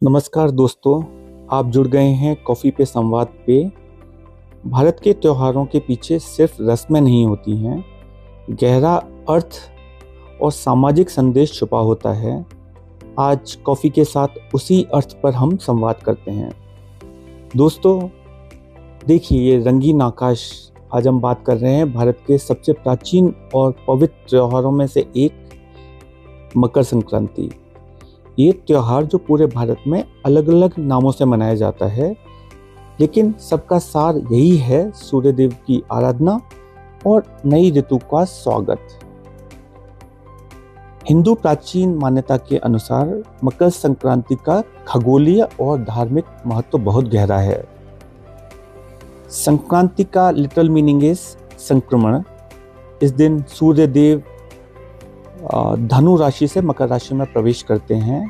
नमस्कार दोस्तों, आप जुड़ गए हैं कॉफ़ी पे संवाद पे। भारत के त्योहारों के पीछे सिर्फ रस्में नहीं होती हैं, गहरा अर्थ और सामाजिक संदेश छुपा होता है। आज कॉफ़ी के साथ उसी अर्थ पर हम संवाद करते हैं। दोस्तों देखिए, ये रंगीन आकाश। आज हम बात कर रहे हैं भारत के सबसे प्राचीन और पवित्र त्योहारों में से एक मकर संक्रांति। ये त्योहार जो पूरे भारत में अलग अलग नामों से मनाया जाता है, लेकिन सबका सार यही है, सूर्य देव की आराधना और नई ऋतु का स्वागत। हिंदू प्राचीन मान्यता के अनुसार मकर संक्रांति का खगोलीय और धार्मिक महत्व बहुत गहरा है। संक्रांति का लिटरल मीनिंग इज संक्रमण। इस दिन सूर्य देव धनु राशि से मकर राशि में प्रवेश करते हैं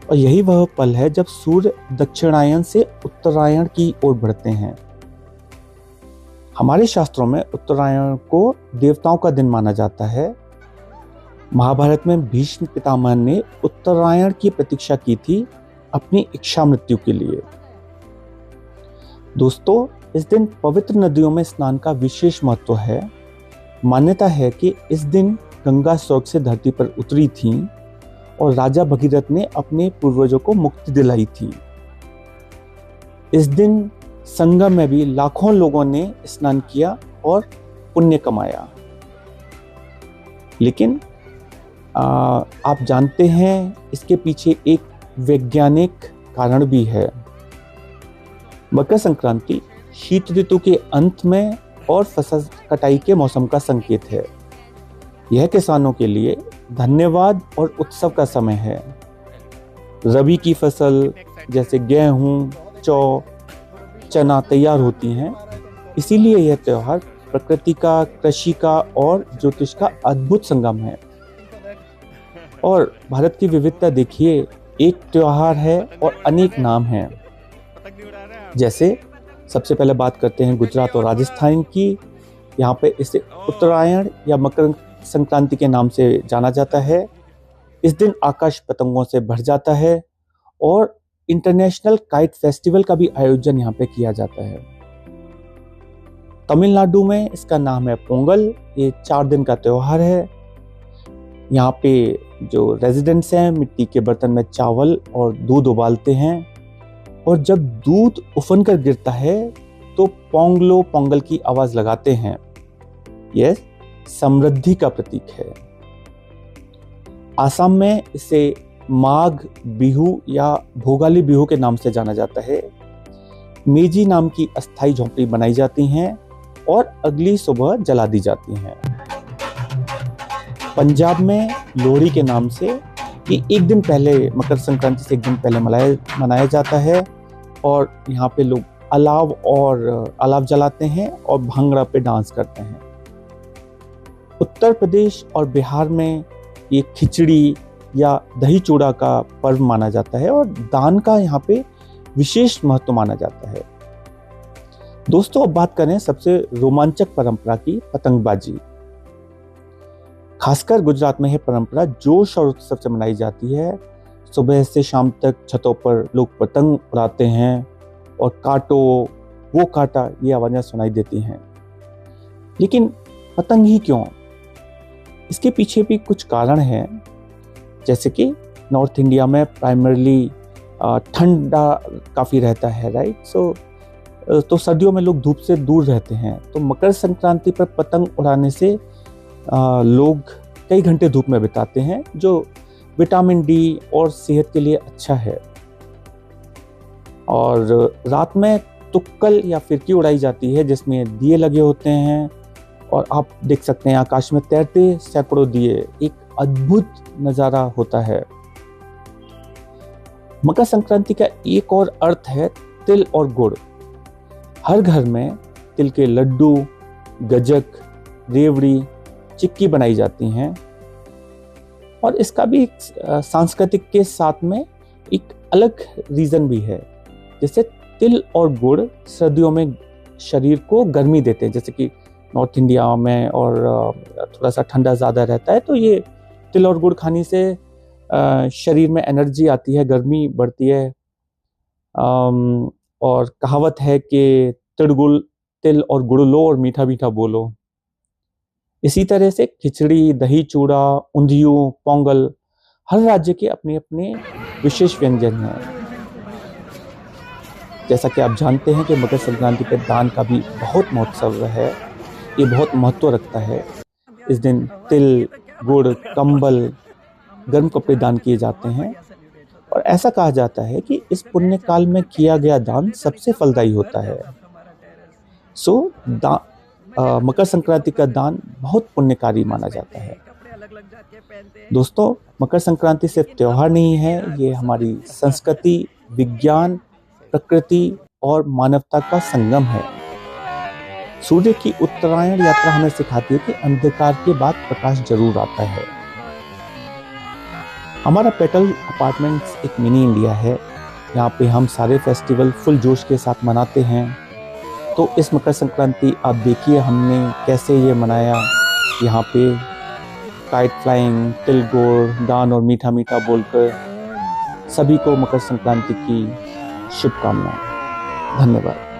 और यही वह पल है जब सूर्य दक्षिणायन से उत्तरायण की ओर बढ़ते हैं। हमारे शास्त्रों में उत्तरायण को देवताओं का दिन माना जाता है। महाभारत में भीष्म पितामह ने उत्तरायण की प्रतीक्षा की थी अपनी इच्छा मृत्यु के लिए। दोस्तों, इस दिन पवित्र नदियों में स्नान का विशेष महत्व है। मान्यता है कि इस दिन गंगा स्वर्ग से धरती पर उतरी थी और राजा भगीरथ ने अपने पूर्वजों को मुक्ति दिलाई थी। इस दिन संगम में भी लाखों लोगों ने स्नान किया और पुण्य कमाया। लेकिन आप जानते हैं, इसके पीछे एक वैज्ञानिक कारण भी है। मकर संक्रांति शीत ऋतु के अंत में और फसल कटाई के मौसम का संकेत है। यह किसानों के लिए धन्यवाद और उत्सव का समय है। रबी की फसल जैसे गेहूं, जौ, चना तैयार होती हैं। इसीलिए यह त्योहार प्रकृति का, कृषि का और ज्योतिष का अद्भुत संगम है। और भारत की विविधता देखिए, एक त्योहार है और अनेक नाम हैं। जैसे सबसे पहले बात करते हैं गुजरात और राजस्थान की। यहाँ पे इसे उत्तरायण या मकर संक्रांति के नाम से जाना जाता है। इस दिन आकाश पतंगों से भर जाता है और इंटरनेशनल काइट फेस्टिवल का भी आयोजन यहाँ पे किया जाता है। तमिलनाडु में इसका नाम है पोंगल। ये 4 दिन का त्योहार है। यहाँ पे जो रेजिडेंट्स हैं मिट्टी के बर्तन में चावल और दूध उबालते हैं और जब दूध उफन कर गिरता है तो पोंगलो पोंगल की आवाज लगाते हैं। यह समृद्धि का प्रतीक है। आसाम में इसे माघ बिहू या भोगाली बिहू के नाम से जाना जाता है। मेजी नाम की अस्थाई झोंपड़ी बनाई जाती हैं और अगली सुबह जला दी जाती हैं। पंजाब में लोहड़ी के नाम से ये एक दिन पहले, मकर संक्रांति से एक दिन पहले मनाया जाता है और यहाँ पे लोग अलाव जलाते हैं और भांगड़ा पे डांस करते हैं। उत्तर प्रदेश और बिहार में ये खिचड़ी या दही चूड़ा का पर्व माना जाता है और दान का यहाँ पे विशेष महत्व माना जाता है। दोस्तों, अब बात करें सबसे रोमांचक परंपरा की, पतंगबाजी। खासकर गुजरात में यह परंपरा जोश और उत्सव से मनाई जाती है। सुबह से शाम तक छतों पर लोग पतंग उड़ाते हैं और काटो वो काटा ये आवाजें सुनाई देती हैं। लेकिन पतंग ही क्यों? इसके पीछे भी कुछ कारण हैं। जैसे कि नॉर्थ इंडिया में प्राइमरली ठंडा काफ़ी रहता है, राइट। तो सर्दियों में लोग धूप से दूर रहते हैं, तो मकर संक्रांति पर पतंग उड़ाने से लोग कई घंटे धूप में बिताते हैं, जो विटामिन डी और सेहत के लिए अच्छा है। और रात में तुक्कल या फिरकी उड़ाई जाती है जिसमें दिए लगे होते हैं और आप देख सकते हैं आकाश में तैरते सैकड़ों दिए। एक अद्भुत नज़ारा होता है। मकर संक्रांति का एक और अर्थ है तिल और गुड़। हर घर में तिल के लड्डू, गजक, रेवड़ी, चिक्की बनाई जाती हैं और इसका भी सांस्कृतिक के साथ में एक अलग रीज़न भी है। जैसे तिल और गुड़ सर्दियों में शरीर को गर्मी देते हैं, जैसे कि नॉर्थ इंडिया में और थोड़ा सा ठंडा ज़्यादा रहता है, तो ये तिल और गुड़ खाने से शरीर में एनर्जी आती है, गर्मी बढ़ती है। और कहावत है कि तिल और गुड़ लो और मीठा मीठा बोलो। इसी तरह से खिचड़ी, दही चूड़ा, ऊंधियों, पोंगल, हर राज्य के अपने अपने विशेष व्यंजन हैं। जैसा कि आप जानते हैं कि मकर संक्रांति पर दान का भी बहुत महोत्सव है, ये बहुत महत्व रखता है। इस दिन तिल, गुड़, कंबल, गर्म कपड़े दान किए जाते हैं और ऐसा कहा जाता है कि इस पुण्य काल में किया गया दान सबसे फलदायी होता है। मकर संक्रांति का दान बहुत पुण्यकारी माना जाता है। दोस्तों, मकर संक्रांति सिर्फ त्योहार नहीं है, ये हमारी संस्कृति, विज्ञान, प्रकृति और मानवता का संगम है। सूर्य की उत्तरायण यात्रा हमें सिखाती है कि अंधकार के बाद प्रकाश जरूर आता है। हमारा पेटल अपार्टमेंट्स एक मिनी इंडिया है। यहाँ पे हम सारे फेस्टिवल फुल जोश के साथ मनाते हैं। तो इस मकर संक्रांति आप देखिए हमने कैसे ये मनाया। यहाँ पे काइट फ्लाइंग, तिल गुड़, दान और मीठा मीठा बोलकर सभी को मकर संक्रांति की शुभकामनाएं। धन्यवाद।